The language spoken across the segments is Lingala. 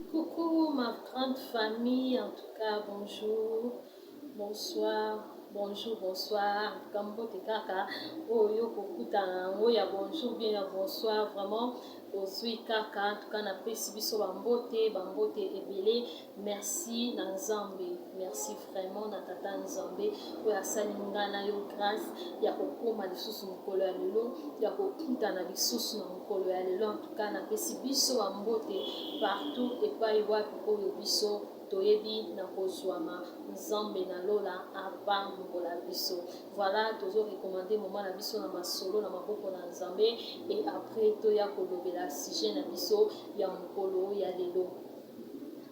Coucou ma grande famille, en tout cas bonjour, bonsoir, bonjour, bonsoir. En tout cas, mbote kaka, oyo kokutana, oya bonjour, bien ya bonsoir, vraiment. Ozui kaka, en tout cas, na pesi biso bambote ebele. Merci na Nzambe, merci vraiment na tata Nzambe, oyo asali nga na yo grâce ya kokoma lisusu mokolo ya lelo, ya kokutana lisusu na mokolo ya lelo. En tout cas, na pesi biso bambote partout epai wapi oyo biso toyebi na kozwama Nzambe na lola apambola biso. Voilà, toujours recommandé moment na biso na masolo na maboko na Nzambe et après toya kolobela sujet na biso ya mokolo ya lelo.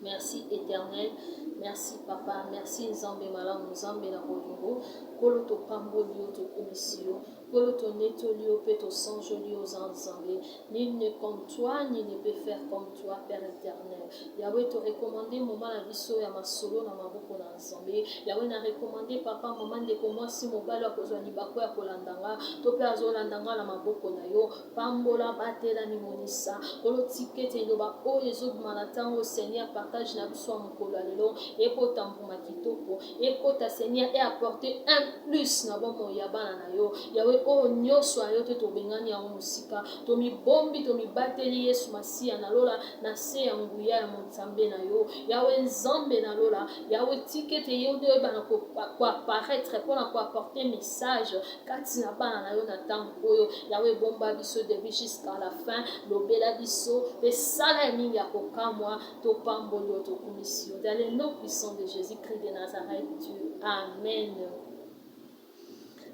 Merci éternel, merci papa, merci Nzambe malamu Nzambe na bolingo, kolo to pamboli yo to komisio, kolo to netoli yo pe to sanjoli yo Nzambe. Nul n'est comme toi, nul ne peut faire comme toi, Père éternel. Yahweh te recommandé moment na biso ya masolo na maboko na Nzambe. Yahweh na recommandé papa maman de comment si mobali akozwa libako ya kolandanga, to pe azolandanga na maboko na yo, pambola batela ni monisa, kolo tikete loba o ezobima na tango Seigneur partage na biso mokolo lelo ekota mbuma kitoko ekota Seigneur et apporter un plus na bomo ya bana na yo. Yahweh o nyonso ayo te tobengani yango mosika tomibombi tomibateli Yesu Masiya na lola na se ya nguya ya Nzambe na yo. Yahweh Nzambe na lola Yahweh tikete yo de bana ko apparaître pour na ko apporter message kati na bana na yo na tango oyo. Yahweh bomba biso début jusqu'à la fin lobela biso pe sala mingi ya kokamwa to pambolo to commission dans le nom puissant de Jésus-Christ de Nazareth. Amen.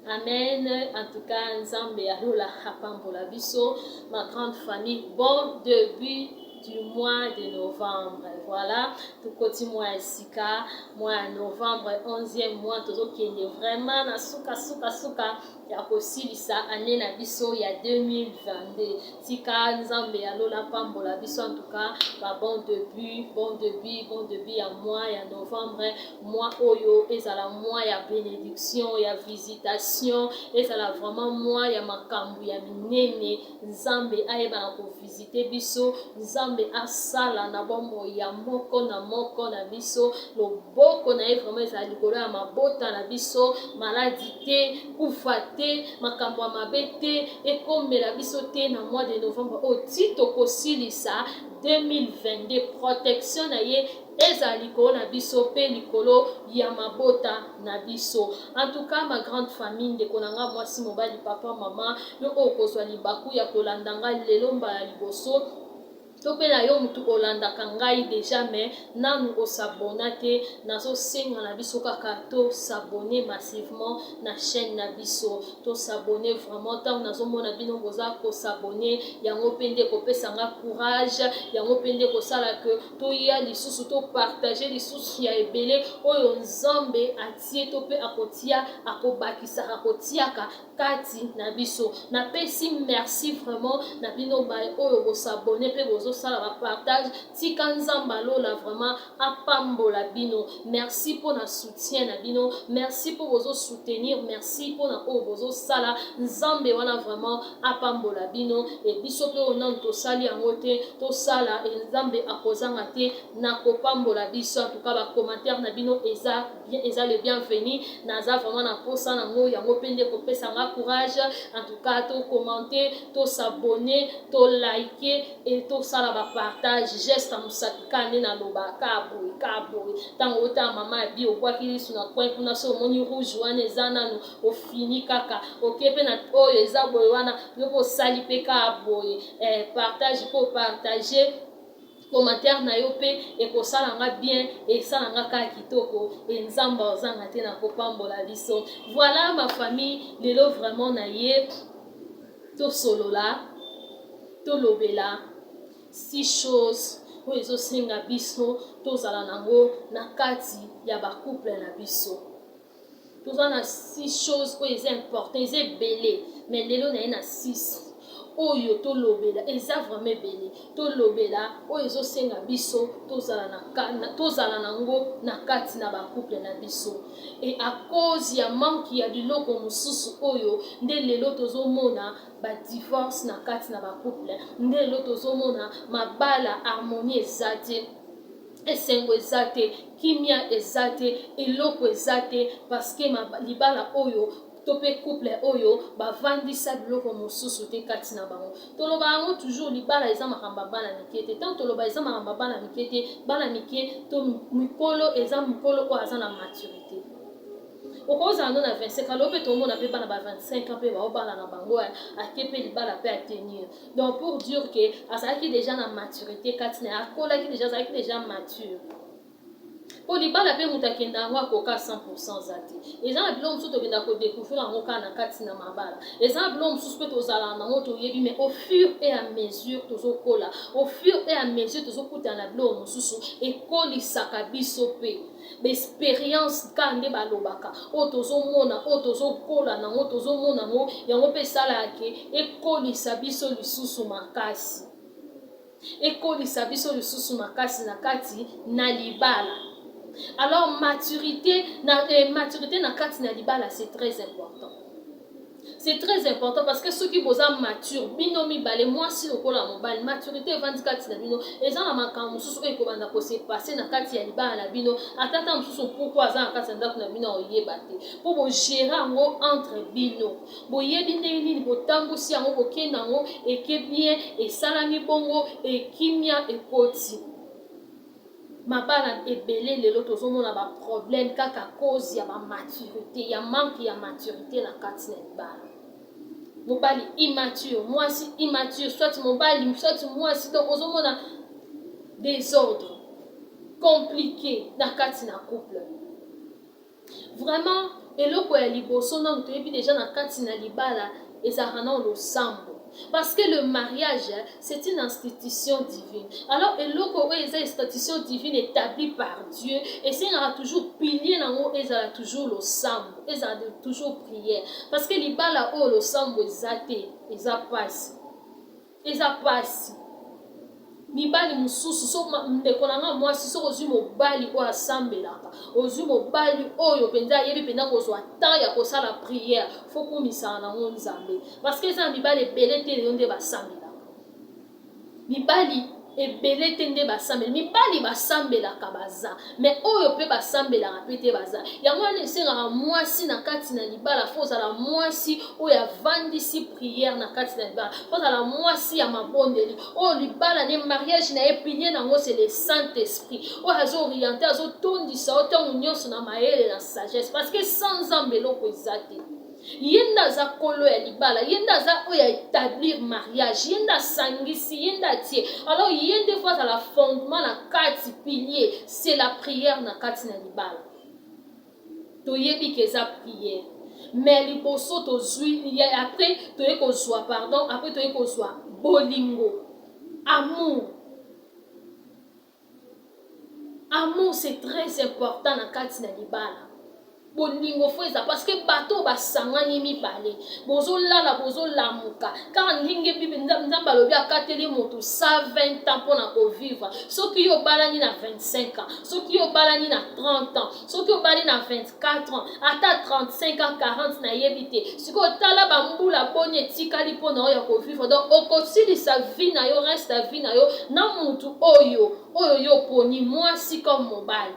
Amen. En tout cas, Nzambe alola apambola biso, ma grande famille. Bon début du mois de novembre. Voilà, tout côté mois sika, mois novembre, 11e mois, tout qui est vraiment na suka ya kosilisa année na biso ya 2022. Sika Nzambe alola pambola biso en tout cas, bon début ya mois ya novembre, mois oyo ezala mois ya bénédiction, ya visitation, ezala vraiment mois ya makambu ya minene. Nzambe ayeba na ko visiter biso, Nzambe asala na bombo ya moko na biso, loboko na ye vraiment ezala likolo ya mabota na biso, maladie te, kufa te, makambo ya mabe te, ekomela biso te na mois de novembre o tito kosilisa 2022. Protection na ye ezala likolo na biso pe likolo ya mabota na biso. En tout cas, ma grande famille ndeko nanga mwasi mobali papa mama yo okozwa libaku ya kolandanga lelo mbala liboso to pe na yo mutu olandaka ngai déjà mais nanu osabona te, nazo senga na biso kaka to s'abonner massivement na chaîne na biso, to s'abonner vraiment tant nazo mona bino boza ko s'abonner yango pende ko pesa nga courage, yango pende ko sala que to ya lisusu to partager lisusu ya ebele oyo Nzambe atie to pe akotia akobakisa akotiaka kati na biso. Na pesi merci vraiment na bino ba oyo bo s'abonner pe bozo sala ba partage tika Nzamba lola vraiment apambola bino. Merci pour na soutien na bino, merci pour bozo soutenir, merci pour na oyo bozo sala Nzambe wana vraiment apambola bino et biso pe onan to sali yango te to sala et Nzambe akozanga te na kopambola biso. En tout cas ba commentaire na bino eza bien, eza le bienvenu, naza vraiment na posa nango yango pende ko pesa nga courage. En tout cas to commenter, to s'abonner, to liker et to sala ba partage geste musaka ne na loba kaboy tango ota mama bi okwaki suna kwa kuna so moni rouge wana ezana no ofini kaka okepe na oyo eza boy wana yo ko sali pe ka boy partage ko partager commentaire na yo pe ekosala nga bien esala nga ka kitoko enzamba ozanga te na kopambola biso. Voilà ma famille lelo vraiment na ye to solola to lobela 6 choses oyo ezosenga biso tozala nango na kati ya bakouple na biso. Toza na 6 choses oyo eza important, eza ebele mais lelo na ye na 6 oyo to lobela eza vraiment ebele to lobela oyo ezosenga biso tozala nango na kati na bakouple na biso. Et à cause ya manque ya biloko mosusu oyo nde lelo tozomona ba divorce na kati na bakouple, nde lelo tozomona mabala harmonie eza te. esengo eza te, kimia eza te, eloko eza te, parce que libala oyo to pe couple oyo bavandisa biloko mosusu te kati na bango. Toloba yango toujours libala eza makambo bana mike te. Tant toloba eza makambo bana mike te, bana mike to mikolo eza mikolo oyo aza na maturité. Okozala no na 25 ans, lope tout monde pe bana ba 25 ans pe ba obala na bango ake pe libala pe à tenir. Donc pour dire que azalaki déjà na maturité kati na akolaki déjà azalaki déjà mature. Pour libala pe mutakenda yango akoka 100% zati. Eza bilo msusu tokenda ko découvrir yango kana kati na mabala. Eza bilo msusu pe tozala nango toyebi, mais au fur et à mesure tozokola, au fur et à mesure tozokuta na bilo msusu ekolisaka biso pe. Expérience kande balobaka o tozomona o tozokola nango tozomona ngo yango pe sala yake ekolisa biso lisusu makasi. Ekolisa biso lisusu makasi na kati na libala. Alors maturité na kati na libala c'est très important. C'est très important parce que ceux qui boza mature bino mibale moi si lokola mobali maturité vandi kati na bino eza na makambo mususu oyo ekobanda ko se passer na kati ya libala na bino atata mususu pourquoi aza na kati na ndako na bino oyeba te po bo gérer yango entre bino boyebi ndenge nini botambusi yango bokenda yango eke bien esalami bongo ekimia ekoti. Mabala ebele lelo tozomona ba problème kaka cause ya ba maturité ya manque ya maturité na kati na libala. Mobali immature, mwasi immature, soit mobali soit mwasi, donc ozomona désordre compliqué na kati na couple. Vraiment eloko ya liboso na toyebi déjà na kati na libala ezalaka na losambo. Parce que le mariage, c'est une institution divine. Alors, eloko est une institution divine établie par Dieu. Et c'est toujours pilier dans l'eau, et ça toujours le sambo, et ça toujours prière. Parce que libala o le sambo ezate, eza passe, eza passe. Mibali mususu so ndeko nanga mwasi so ozwi mobali oyo asambelaka ozwi mobali oyo penza yebi penza kozwa temps ya kosala prière fo kumisana nango nzambe parce que eza mibali ebele te leyo nde basambelaka mibali ebele te nde basambela mibali basambelaka baza mais oyo pe basambelaka pe te baza yango wana esengaka mwasi na kati na libala fo ozala mwasi oyo avandisi prière na kati na libala fo ozala mwasi ya mabondeli oyo libala ne mariage na ye pilier nango c'est le Saint-Esprit oyo azooriente azotondisa oyo ntango nyonso na mayele na sagesse parce que sans nzambe eloko eza te yenda za kolo ya libala yenda za oya établir mariage yenda sangisi yenda tie alors yende fois à la fondement na kati pilier c'est la prière na kati na libala toyebi ke za prière mais liboso tozwi après toye kozwa pardon après toye kozwa bolingo amour c'est très important na kati na libala bolingo fweza parce que bato basangani mibale bozolala bozolamuka car ndenge bible nzambe alobi akateli moto 120 ans mpona kovivre soki yo obalani na 25 ans soki yo obalani na 30 ans soki obali na 24 ans ata 35 ans 40 nayebi te sikoyo otala bambula boni etikali mpona oyo ya kovivre donc okosilisa vie na yo reste ya vie na yo na motu oyo yo poni mwasi comme mobali.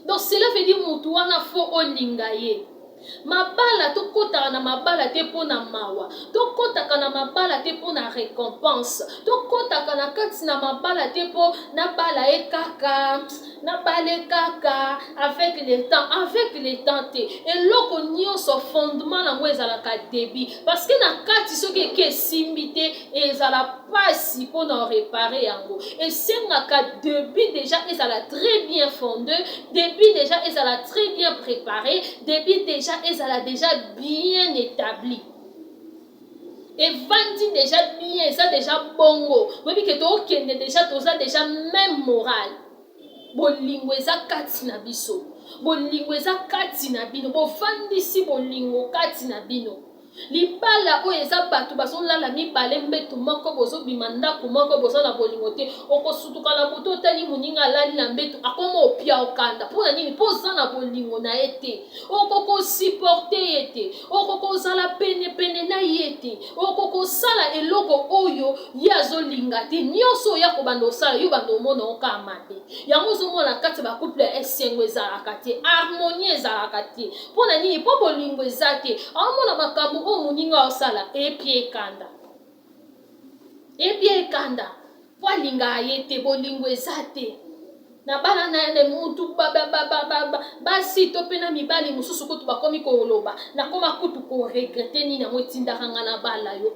Donc cela veut dire mutu wana fo olinga ye mabala tokotaka na mabala te mpona mawa tokotaka na mabala te mpona récompense tokotaka na kati na mabala te mpo nabala ye kaka nabale kaka avec le temps te eloko nyonso fondement nango ezalaka débit parce que na kati soki eke esimbi te ezala pasi mpona réparer yango esengaka débit déjà ezala très bien fondé débit déjà ezala très bien préparé débit déjà ezala déjà bien établi et vandi déjà bien ça déjà bongo webi ke tokende déjà toza déjà même moral bolingo eza kati na biso bolingo eza kati na bino bovandisi bolingo kati na bino libala oyo eza bato bazolala mibale mbeto moko bozobima ndako moko bozala bolingo te okosutuka na butu otali moninga alali na mbeto akoma opia okanda mpona nini mpo oza na bolingo na ye te okokosiporte ye te okokozala penepene na ye te okokosala eloko oyo ye azolinga te nyonso oya kobanda osala yo banda omona okama te yango ozomona kati bacouple ya esengo ezalaka te harmonie ezalaka te mpona nini mpo bolingo eza te aomona makambo oyo moninga osala epie ekanda mpo alingaka ye te bolingo eza te na bana na ye mutu basi to mpe na mibali mosusu kutu bakomi koloba nakoma kutu koregrete nini yango etindaka nga na bala yo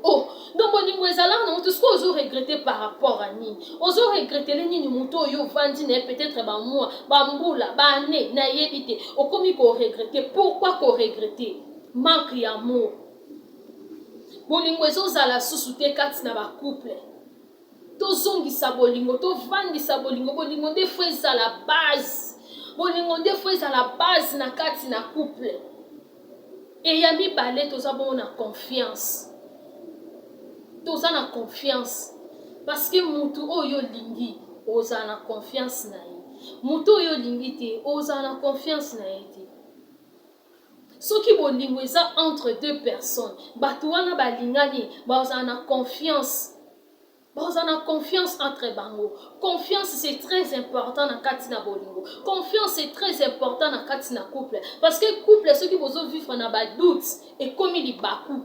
donc bolingo ezalaka na motu soki ozoregrete par rapport à nini ozoregretele nini motu oyo ovandi na ye peut-être bamwa bambula bane nayebi te okomi koregrete pourquoi koregrete manque ya amour bolingo ezozala susu te kati na bacouple tozongisa bolingo tovandisa bolingo bolingo nde fo ezala base bolingo nde fo ezala base na kati na couple eya mibale toza bongo na confiance toza na confiance parce que mutu oyo olingi ozala na confiance na ye mutu oyo olingi te ozala na confiance na ye te soki bolingo eza entre deux personnes bato wana balingani bazala na confiance entre bango. Confiance c'est très important na kati na bolingo. Confiance c'est très important na kati na couple. Parce que couple ceux qui vont vivre na ba doute et comme il baku.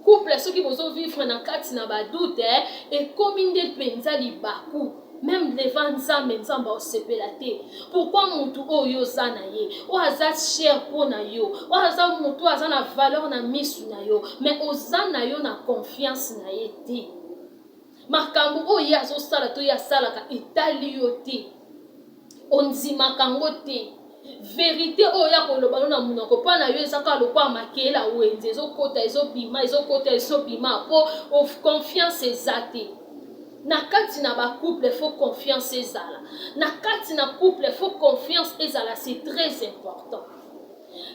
Couple ceux qui vont vivre na kati na ba doute et comme il penza li baku. Même devant Nzambe Nzamba osepela te. Pourquoi mutu oyo za na ye? O aza cher po na yo. O aza mutu aza na valeur na misu na yo. Mais oza na yo na confiance na ye te. Makambo oyo azo sala to ya sala ka etali yo te. Onzima kango te. Vérité oyo koloba na munoko pa na yo ezaka lokwa makela wenze ezokota ezobima po of confiance ezate. Na kati na ba couple faut confiance ezala. Na kati na couple faut confiance ezala, c'est très important.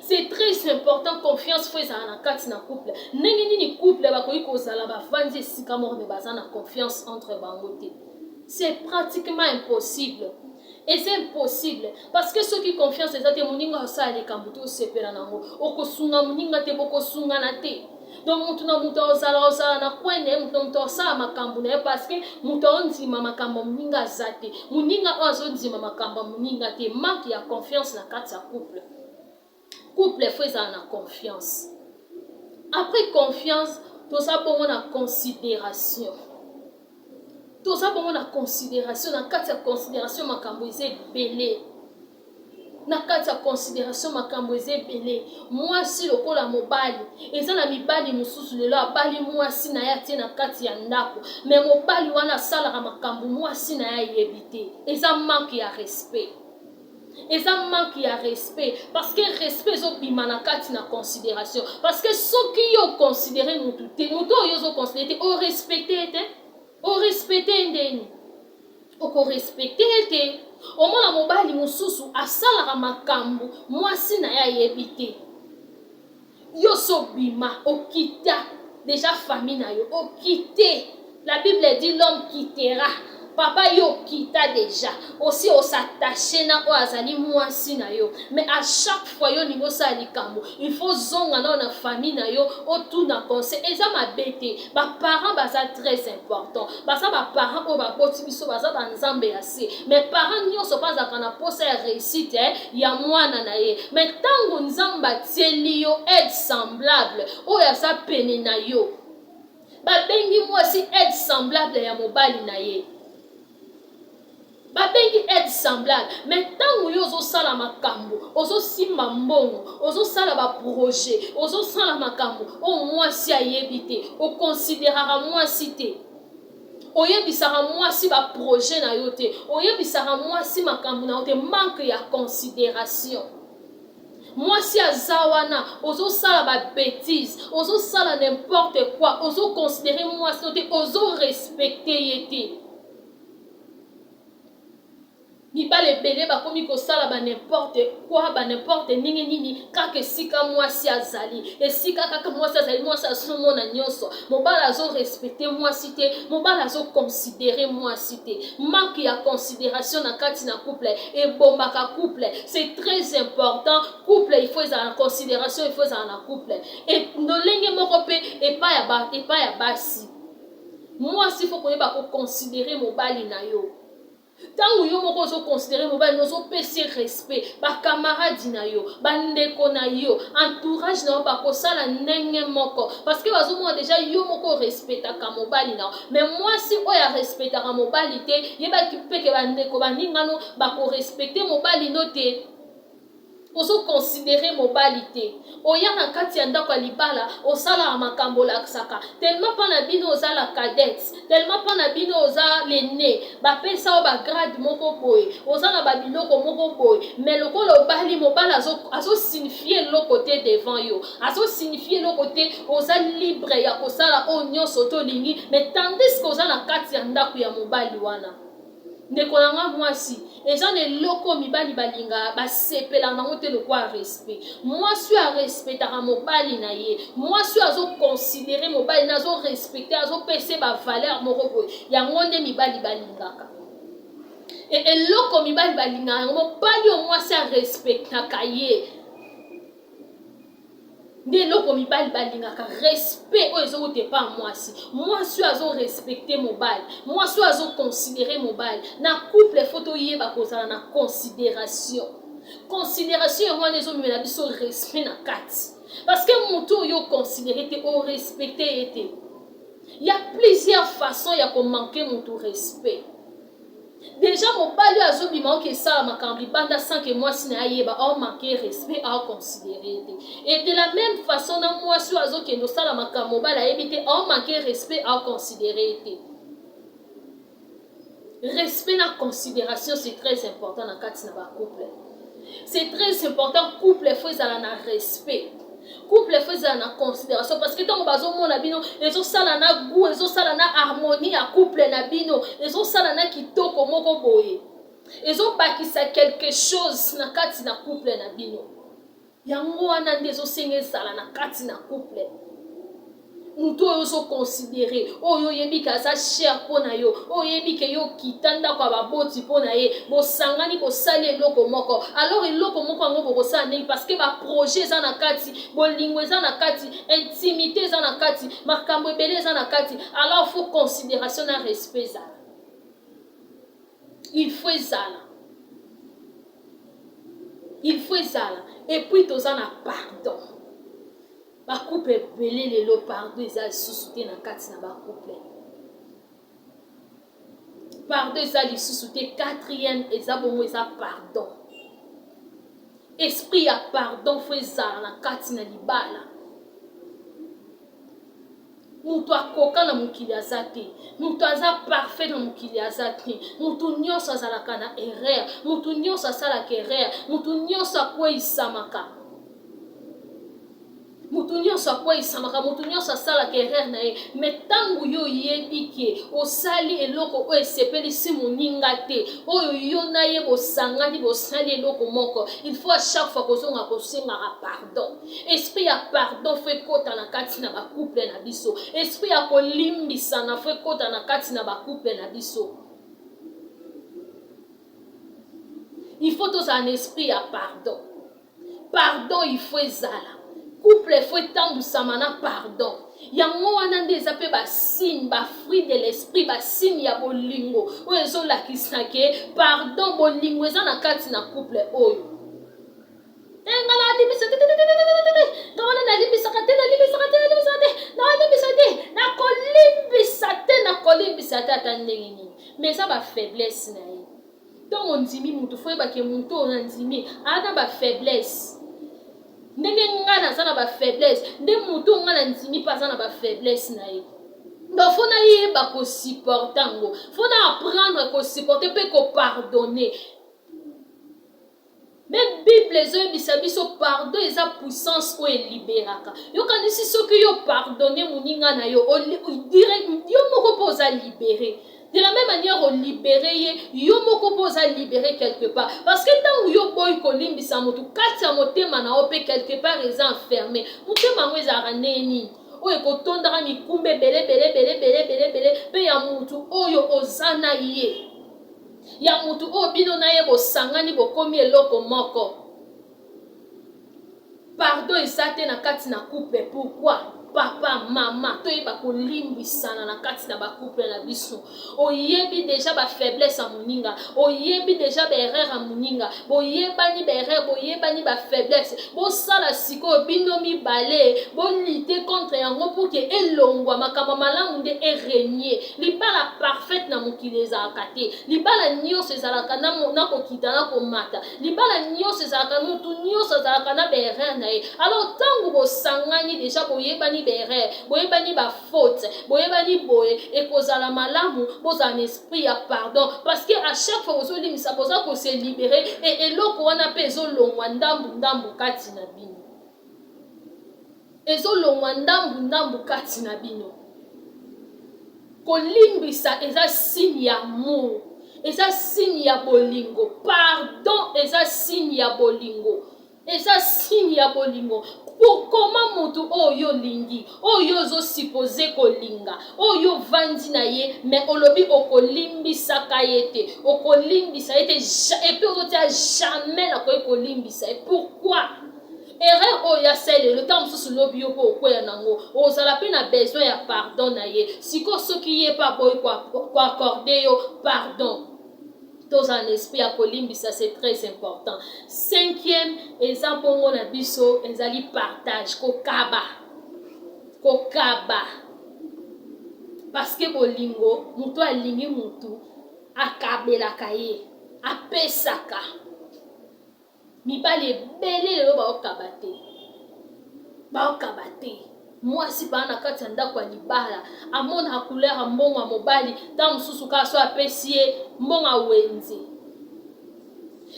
C'est très important confiance faut ezala na kati na couple. Ndenge nini couple bakoki kozala bafandi esika moko me baza na confiance entre bango te. C'est pratiquement impossible. Et c'est impossible parce que ceux qui confiance ezate moninga osala likambo to sepela nango okosunga moninga te bokosunga na te. Donc mutu na mutu osala na kwene mutu osala makambo na parce que mutu onzima makambo muninga zate muninga ozonzima makambo muninga te manque ya confiance na kati ya couple faut ezala na confiance. Après confiance toza bongo na considération. Toza bongo na considération na kati ya considération makambo ezebele. Na kati ya considération makambo ezebele mwasi lokola mobali eza na mibali mususu lelo abali mwasi na ya tie na kati ya ndako mais mobali wana salaka makambo mwasi na ya yebite eza manque ya respect. Eza manque ya respect parce que respect ezobima na kati na considération parce que soki yo considérer mutu te mutu oyo zo considérer te o respecter ndeni oko respecter te omona mobali mususu asalaka makambo mwasi na ya yebite yo sobima okita déjà famille na yo okite. La Bible dit l'homme quittera. Papa yo kita déjà aussi on s'attacher na o azali mwasi na yo mais à chaque fois yo ningo sa likambo il faut zonga na famille na yo otuna conseil eza mabete ba parents baza très important basa ba parents o ba boti biso baza ba nzambe ya se mais parents nyonso baza kana posa ya réussite ya mwana na ye mais tango nzamba tieli yo aide semblable o ya sa pene na yo ba bengi mwasi aide semblable ya mobali na ye babengi aide semblable mais tango yo ozosala makambo ozosimba mbongo ozosala baprojet ozosala makambo o mwasi ayebi te okonsideraka mwasi te oyebisaka mwasi baprojet na yo te oyebisaka mwasi makambo na yo te manque ya considération. Mwasi aza wana ozosala babétise ozosala n'importe quoi ozoconsidérer mwasi te ozorespecte ye te. mibale ebele bakomi kosala ba n'importe quoi, ba n'importe ndenge nini kaka esika mwasi azali, esika kaka mwasi azali, mwasi azomona nyonso, mobali azorespecte mwasi te, mobali azoconsidere mwasi te. Manque ya considération na kati na couple ebombaka couple. C'est très important. Couple il faut ezala na considération, il faut ezala na couple. Et ndolenge moko pe epa ya basi, mwasi faut koyeba ko considérer mobali na yo. Tango yo moko zo considérer mobile nozo pesi respect ba camarade na yo, ba ndeko na yo, entourage na yo ba kosala ndenge moko parce que bazo mo déjà yo moko respecta ka mobile na. Mais moi si oya respecta ka mobile te, yeba ki peke ba ndeko ba ningano ba ko respecter mobile no te. Ozo considérer mobalité oya na kati ya ndako libala osala makambo laksaka tellement pa na bino oza la cadette, tellement pa na bino oza l'aîné ba pesa o ba grade moko boy oza na ba biloko moko boy. Mais lokolo obali mobala azo signifier le côté devant yo, azo signifier le côté oza libre ya kosala o nyonso to lingi. Mais tandis que oza na kati ya ndako ya mobali wana ndeko nanga mwasi eza na eloko mibali balinga basepela nango te lokwa respect. Mwasi arespectaka mobali na ye, mwasi azoconsidere mobali na azorespecte azopese bavaleur moko boye, yango nde mibali balingaka. Eloko mibali balingaka yango mobali yo mwasi arespectaka ye nde eloko mibali balingaka. Respect oyo ezokute pa mwasi, mwasi azo respecte mobali, mwasi azo considérer mobali. Na couple foto yeba kozala na considération. Considération yango wana ezomemela biso respect na kati, parce que moto oyo considéré te o respecte ye te. Il y a plusieurs façons ya ko manquer moto respect. Déjà mobali azobima oke sala makambi banda sans que mwasi na yeba o manquer respect a considérer te. Et de la même façon na mwasi azokendo sala makambo mobali ayebi te o manquer respect a considérer te. Respect na considération c'est très important na kati na ba couple. C'est très important. Couple faut ezala na respect, couple faut ezala na considération, parce que tant bazo mona bino ezo sala na goût, ezo sala na harmonie ya couple na bino, ezo sala na kitoko moko boye, ezo bakisa quelque chose na kati na couple na bino. Yango wana nde ezo senga ezala na kati na couple. Mutu oyo ozo considérer oyo yebi kaza cher pona yo, oyo yebi ke yo kitanda kwa baboti pona ye, bosangani bosali eloko moko. Alors eloko moko yango bokosala ndenge parce que ba projet eza na kati, bolingo eza na kati, intimité eza na kati, makambo ebele eza na kati. Alors faut considération na respect ezala, il faut ezala, il faut ezala. Et puis toza na pardon. Ba couple belé lelo pardon eza lisusu te na kati na ba couple. Pardon eza lisusu te. Quatrième eza bongo eza pardon. Esprit ya pardon faut ezala na kati na libala. Mutu akoka na mokili aza te, mutu aza parfait na mokili aza te, mutu nyonso azalaka na erreur, mutu nyonso asalaka erreur, mutu nyonso akweyisamaka, mutu nyonso akweyisamaka, mutu nyonso asalaka erreur na ye. Mais tango yo yebi ke osali eloko oyo esepelisi moninga te, oyo yo na ye bosangani bosali eloko moko, il faut à chaque fois kozonga kosengaka pardon. Esprit ya pardon faut ekota na kati na bakouple na biso, esprit ya kolimbisana faut ekota na kati na bakouple na biso. Il faut tozala na esprit ya pardon. Pardon il faut ezala. Couple faut etambusama na pardon. Yango wana nde eza pe ba signe, ba fruit de l'esprit, ba signe ya bolingo oyo ezolakisa ke pardon bolingo eza na kati na couple oyo. Ngala libisa te ngala na libisa te na libisa te na libisa te na libisa te na kolimbisa te na kolimbisa te atandenge nini. Mais ça ba faiblesse na ye. Donc on ndimi mutu faut ba ke mutu on ndimi ana ba faiblesse. Ndenge ngana sana ba faiblesse, nde mutu ngana ndimi pas sana ba faiblesse na ye. Donc faut na yeba ko supportango, faut na apprendre ko supporter pe ko pardonner. Mais Bible ezoyebisa biso pardon eza puissance oyo eliberaka. Yokanisi soki yo pardonner moninga na yo, direct yo moko po oza libéré. De la même manière on libéré yo moko po oza libéré quelque part. Parce que tant yo boy kolimbisa motu kati ya motema na ope quelque part eza enfermé. Motema ngo ezalaka nini? Oyo ekotondaka mikumba ebele pe ya mutu oyo oza na ye. Ya mutu oyo bino na ye bosangani bokomi eloko moko. Pardon eza te na kati na couple. Pourquoi? Papa, maman, toyeba kolimbisana na kati na ba couple na biso. Oyebi déjà ba faiblesse a moninga, oyebi déjà ba erreur a moninga, boyebani ba erreur, boyebani ba faiblesse. Bo sala siko bino mi balé, bo lutter contre yango pour que elongwa makama malamu nde régner. Libala parfaite na mokili ezalaka te. Libala nyonso ezalaka na kokita na komata. Libala nyonso ezalaka mutu nyonso ezalaka na ba erreur na ye. Alors tango bo sangani déjà boyebani berre, boyebani ba faute, boyebani boye ekozala malamu, boza un esprit ya pardon parce que à chaque fois vous dit ça posa ko se libérer et eloko wana pe ezolongwa ndambu kati na bino. Ezolongwa ndambu kati na bino. Kolimbisa eza signe ya amour, eza signe ya bolingo. Pardon eza signe ya bolingo. Et ça signe ya bolingo. Pour comment moto oyo lingi, oyo zo supposé kolinga, oyo vandi na ye, mais olobi okolimbisa kayete, okolimbisa ete et puis ozotia jamais la kolimbisa. Et pourquoi? Erreur oya celle le temps sous lobi yo po koya nango, ozala pe na besoin ya pardon na ye. Siko soki ye pa boy ko accorder yo pardon. Dans un esprit à kolimbisa, c'est très important. Cinquième, exemple on a biso, ezali partage, kokaba. Parce que bolingo, mutu alingi mutu, akabelaka ye, apesaka. Mibale bele lelo baokabate. Moi si ba na kati ndako ya libala amona couleur mbongo mobali ta mususu ka so apesie mbongo wenzi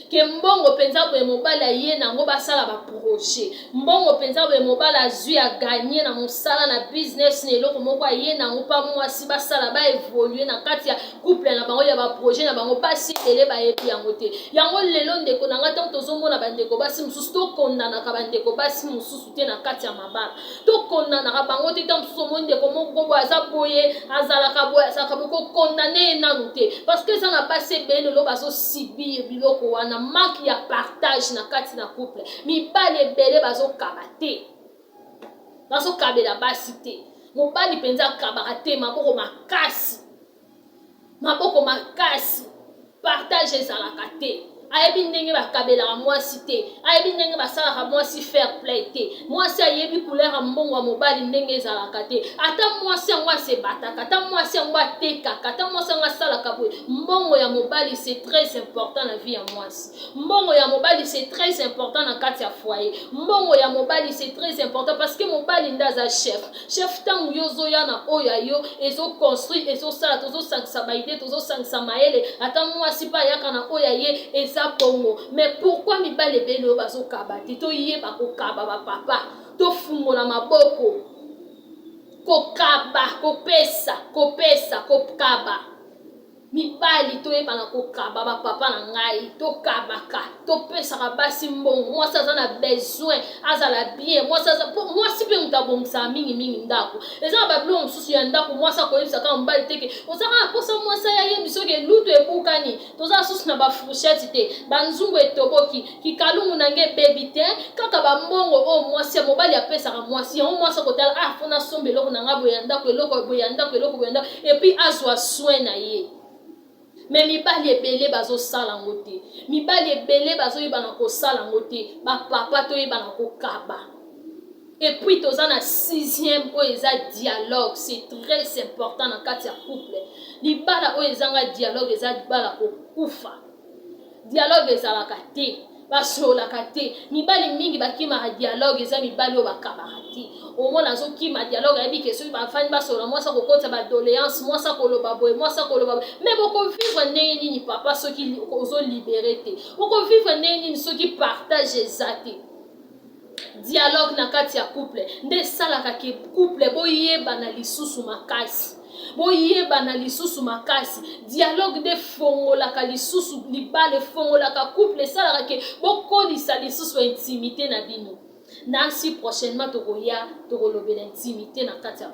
ke mbongo penza bo mobali ye nango basala ba projet mbongo penza bo mobali azui a gagner na musala na business ne eloko moko ye nango pa moi si basala ba évoluer na kati ya couple na bango ya ba projet na bango basi tele ba yepi yango te yango lelo ndeko na ngata tozomona bandeko basi mususu to kondana ka bandeko basi mususu te na kati ya mabala to kondana ka bango te ta mususu monde ko moko bo aza boye azala ka boye azaka boko condamner na nute parce que ça na passé bele lo baso subir biloko wana manque ya partage na kati na couple mibale bele bazo kabate bazo kabela basi te mobali penza kabate maboko makasi partage ezalaka te ayebi ndenge bakabelaka mwasi te ayebi ndenge basalaka mwasi fair play te mwasi ayebi couleur mbongo mobali ndenge ezalaka te ata mwasi yango asebataka ata mwasi yango atekaka ata mwasi yango asalaka boye mbongo ya mobali c'est très important na vie ya mwasi mbongo ya mobali c'est très important na kati ya foyer mbongo ya mobali c'est très important parce que mobali ndaza chef tango yo zoya na oya yo ezoconstruire ezosala tozosangisa baide tozosangisa mayele ata mwasi pa yaka na oya ye eza bongo mais pourquoi mibale belo bazo kabati to yeba ko kaba ba papa to fungola maboko ko kaba ko kaba mibali to yeba na ko kaba ba papa na ngai to kabaka to pesa ka basi mbongo moi ça na besoin azala bien moi ça pour moi si pe mutabongisa mingi ndako eza ba blo msusu ya ndako moi ça ko yebisa ka mbali teke ozaka ko ça moi ça ya yebiso ke luto ebukani toza susu na ba fourchette te banzungu etoboki kikalungu nange baby te kaka ba mbongo o moi si mobali apesa ka moi si on moi ça ko tala fona sombe loko na ngabo ya ndako eloko boya ndako et puis azwa soin na ye. Mais mibali ebele bazo sala ngote mibali ebele bazo yebana ko sala ngote ba papa to yebana ko kaba. Et puis toza na sixième o eza dialogue c'est très important na kati ya couple libala o ezanga dialogue eza libala ko kufa dialogue ezalaka te basolola kate mibali mingi bakima dialogue eza mibali o bakabarati au moins nazo kima dialogue ya bike so bafani basolola moi ça kokota ba doléance moi ça koloba boy moi ça koloba mais boko vivre ndenge nini papa soki ozo libérer te boko vivre ndenge nini soki partage ezate dialogue na kati ya couple nde salaka ke couple boyeba na lisusu makasi boyeba na lisusu makasi dialogue de fongolaka lisusu libale fongolaka couple salaka ke bokolisa lisusu intimité na bino nansi prochainement tokoya tokolobela intimité na kati ya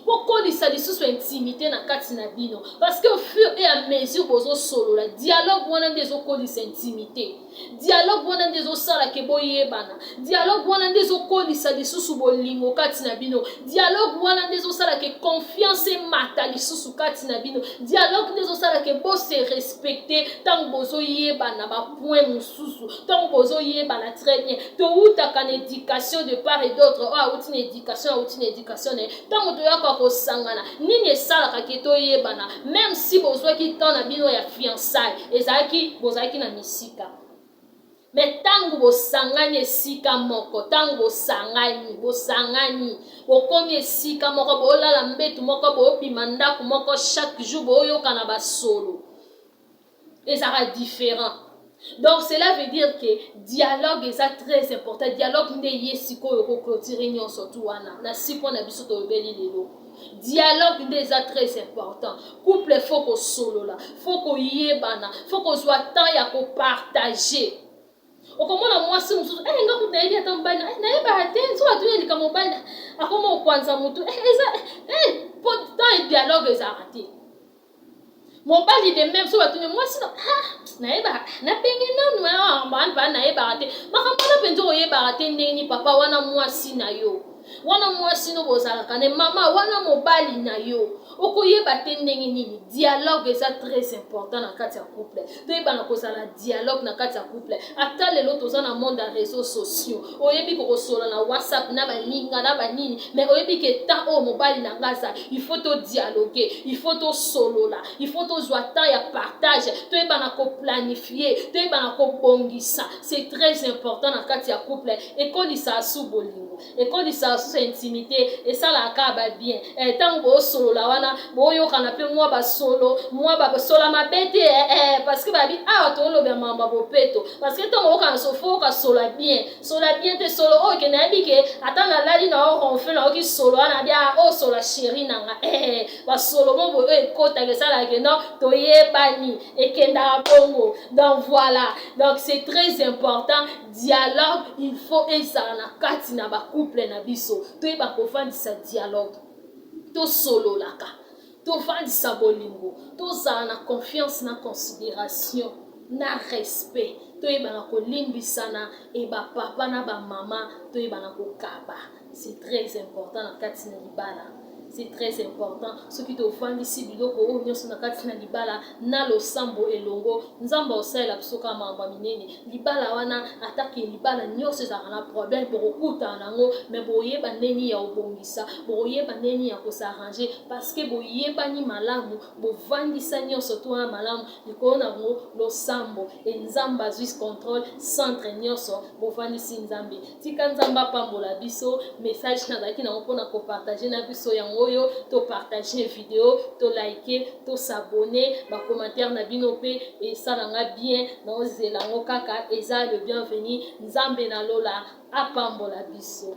bokolisa lisusu intimité na kati na bino parce que au fur et à mesure bozo solo la dialogue wana nde ezokolisa intimité dialogue wana nde ezosala ke boyebana dialogue wana nde ezokolisa lisusu bolingo kati na bino dialogue wana nde ezosala ke confiance emata lisusu kati na bino dialogue nde ezosala ke bose respecte ntango bozoyebana bapoint mosusu ntango bozoyebana très bien toutaka na éducation de part et d'autre auti na éducation ntango toyaka kosangana nini esalaka ke toyebana même si bozwaki temps na bino ya fiançailles bozalaki na misika mais tango bosangani esika moko tango bosangani bokomi esika moko bolala mbetu moko bobima ndako moko chaque jour boyoka na basolo ezaka différent. Donc cela veut dire que dialogue est très important. Dialogue nde yesiko yoko clôturer nyonso tu wana na sipo na biso to beli lelo. Dialogue nde très important. Couple faut ko solo la, faut ko yebana, faut ko soit temps ya ko partager. Okomona mwasi mususu nga kutayebi ata mbana nayeba te so atuye likamo bana akoma okwanza mutu po temps dialogue est arrêté. Mobali de même so batune mwasi nayeba na penge nanu mbana nayeba te makamana penzo oyeba te ndeni papa wana mwasi na yo wana mwasi no bozalaka ne mama wana mobali na yo okoyeba te ndenge nini dialogue eza très important na kati ya couple toyeba na kozala dialogue na kati ya couple ata lelo toza na monde ya réseaux sociaux oyebi kokosola na WhatsApp na baninga na banini mais oyebi ke temps o mobali na ngaza il faut to dialoguer il faut to solola il faut to zwa temps ya partage toyeba na ko planifier toyeba na ko bongisa c'est très important na kati ya couple ekolisa asu bolingo ekolisa asu intimité et ça la kaba bien tant bo solo la wana boyo kana pe moi ba solo mabete parce que babi to lo be mamba bopeto parce que tant mo kana sofo ka sola bien te solo o ke na bi ke ata na lali na o ronfle na o ki solo na bia o sola chérie na nga ba solo mo bo kota ke ça la ke non to yebani ekenda bongo. Donc voilà, donc c'est très important dialogue il faut eza na kati na ba couple na biso toyeba kofandisa dialogue to solo laka to fandisa bolingo tozala na confiance na considération na respect toyeba na kolimbisana e ba papa na ba mama toyeba na kokaba c'est très important na kati na libala. C'est très important. Ce qui te offre ici, biloko o nyonso na kati na libala na losambo elongo nzamba osala bisoka mamba minene libala wana atake libala nyonso za na problème pour okuta nango mais boyeba neni ya obongisa boyeba neni ya ko s'arranger parce que boyeba ni malamu bovandisa nyonso to na malamu likona ngo losambo et nzamba juice contrôle centre nyonso bovandisi nzambe tika nzamba pambola biso message na zaki na mpona ko partager na biso ya oyo to partager vidéo to liker to s'abonner ba commentaire na bino pe et ça nga bien na ozela ngo kaka eza le bienvenu nzambe na lola apambola biso.